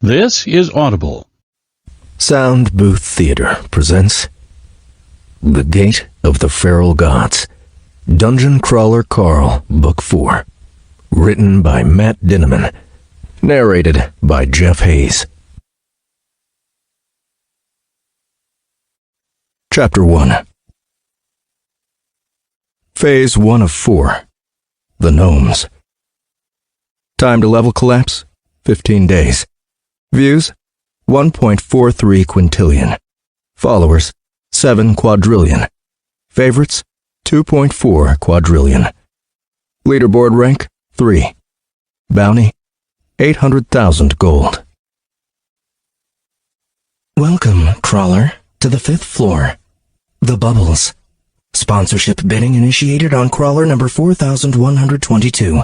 This is Audible. Sound Booth Theater presents The Gate of the Feral Gods, Dungeon Crawler Carl, Book 4. Written by Matt Dinneman. Narrated by Jeff Hayes. Chapter 1. Phase 1 of 4. The Gnomes. Time to level collapse, 15 days. Views, 1.43 quintillion. Followers, 7 quadrillion. Favorites, 2.4 quadrillion. Leaderboard rank, 3. Bounty, 800,000 gold. Welcome, Crawler, to the 5th floor. The Bubbles. Sponsorship bidding initiated on Crawler number 4122.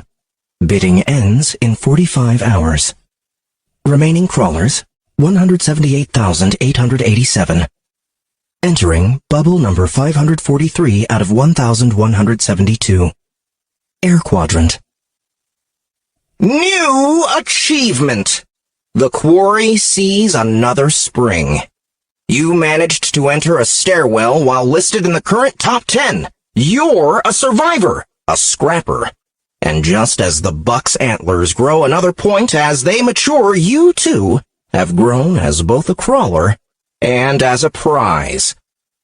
Bidding ends in 45 hours. Remaining crawlers, 178,887. Entering bubble number 543 out of 1,172. Air Quadrant. New achievement! The quarry sees another spring. You managed to enter a stairwell while listed in the current top 10. You're a survivor, a scrapper. And just as the buck's antlers grow another point as they mature, you too have grown as both a crawler and as a prize.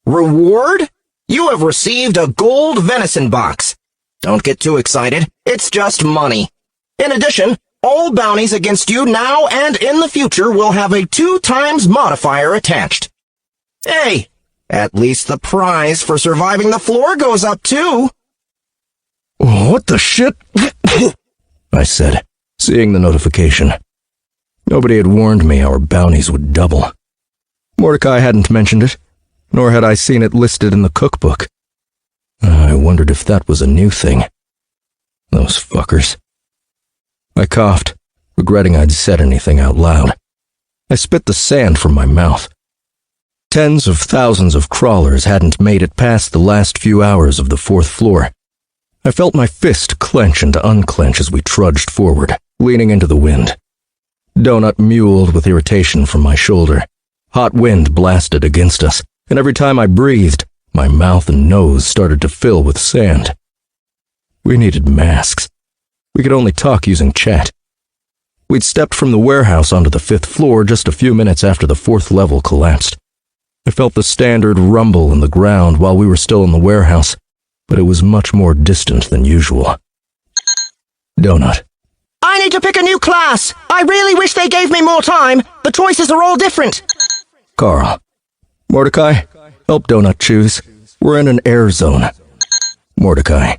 Reward? You have received a gold venison box. Don't get too excited. It's just money. In addition, all bounties against you now and in the future will have a 2x modifier attached. Hey, at least the prize for surviving the floor goes up too. What the shit? I said, seeing the notification. Nobody had warned me our bounties would double. Mordecai hadn't mentioned it, nor had I seen it listed in the cookbook. I wondered if that was a new thing. Those fuckers. I coughed, regretting I'd said anything out loud. I spit the sand from my mouth. Tens of thousands of crawlers hadn't made it past the last few hours of the 4th floor. I felt my fist clench and unclench as we trudged forward, leaning into the wind. Donut mewled with irritation from my shoulder. Hot wind blasted against us, and every time I breathed, my mouth and nose started to fill with sand. We needed masks. We could only talk using chat. We'd stepped from the warehouse onto the 5th floor just a few minutes after the 4th level collapsed. I felt the standard rumble in the ground while we were still in the warehouse, but it was much more distant than usual. Donut. I need to pick a new class. I really wish they gave me more time. The choices are all different. Carl. Mordecai, help Donut choose. We're in an air zone. Mordecai.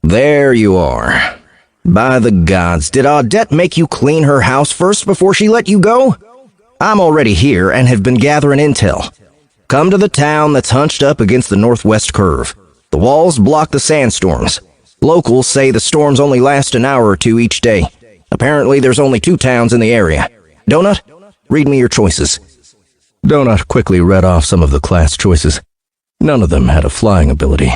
There you are. By the gods, did Audette make you clean her house first before she let you go? I'm already here and have been gathering intel. Come to the town that's hunched up against the northwest curve. The walls block the sandstorms. Locals say the storms only last an hour or two each day. Apparently there's only 2 towns in the area. Donut, read me your choices. Donut quickly read off some of the class choices. None of them had a flying ability.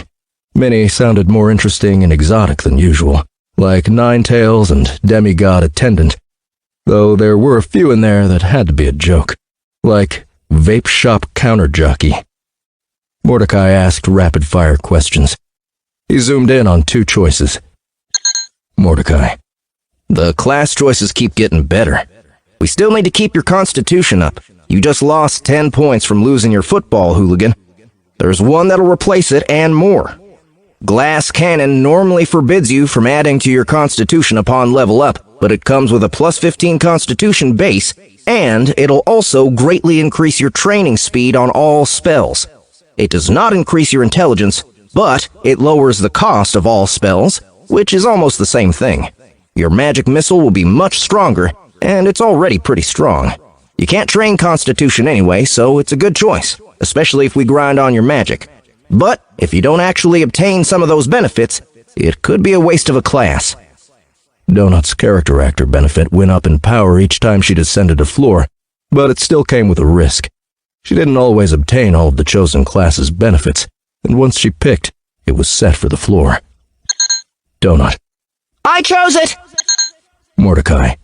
Many sounded more interesting and exotic than usual, like Ninetails and Demigod Attendant, though there were a few in there that had to be a joke, like Vape Shop Counter Jockey. Mordecai asked rapid-fire questions. He zoomed in on 2 choices. Mordecai. The class choices keep getting better. We still need to keep your constitution up. You just lost 10 points from losing your football hooligan. There's one that'll replace it and more. Glass Cannon normally forbids you from adding to your constitution upon level up, but it comes with a plus 15 constitution base, and it'll also greatly increase your training speed on all spells. It does not increase your intelligence, but it lowers the cost of all spells, which is almost the same thing. Your magic missile will be much stronger, and it's already pretty strong. You can't train Constitution anyway, so it's a good choice, especially if we grind on your magic. But if you don't actually obtain some of those benefits, it could be a waste of a class. Donut's character actor benefit went up in power each time she descended a floor, but it still came with a risk. She didn't always obtain all of the chosen class's benefits, and once she picked, it was set for the floor. Donut. I chose it! Mordecai.